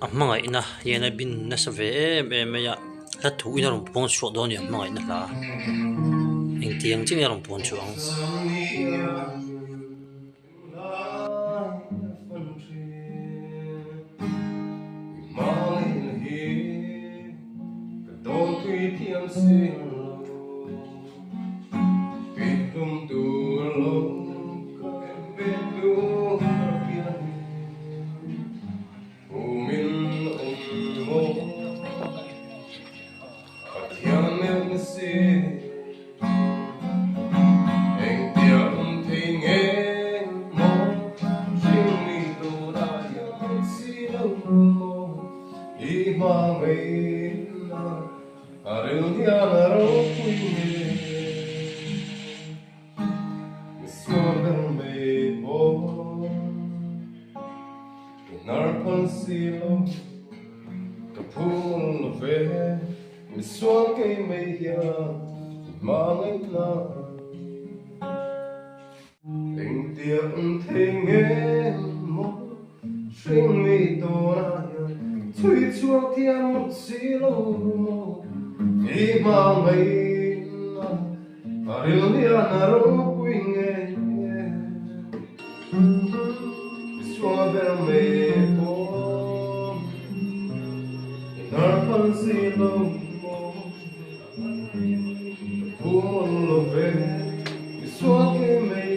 Amanga ina yena bin na sa ve me ya la thu ina rom pon so do ni amanga ina la eng tiang ching rom pon chuang Mi suon che meia malina Tình tiệm thình nghe một sinh mi tô na Thủy chuông thiên một xí lô Ý mà mây na Và điều nia na rô quy nghe Mi suon bên mê bố Nar pan xí lô Pumon lo ve Mi suon che meia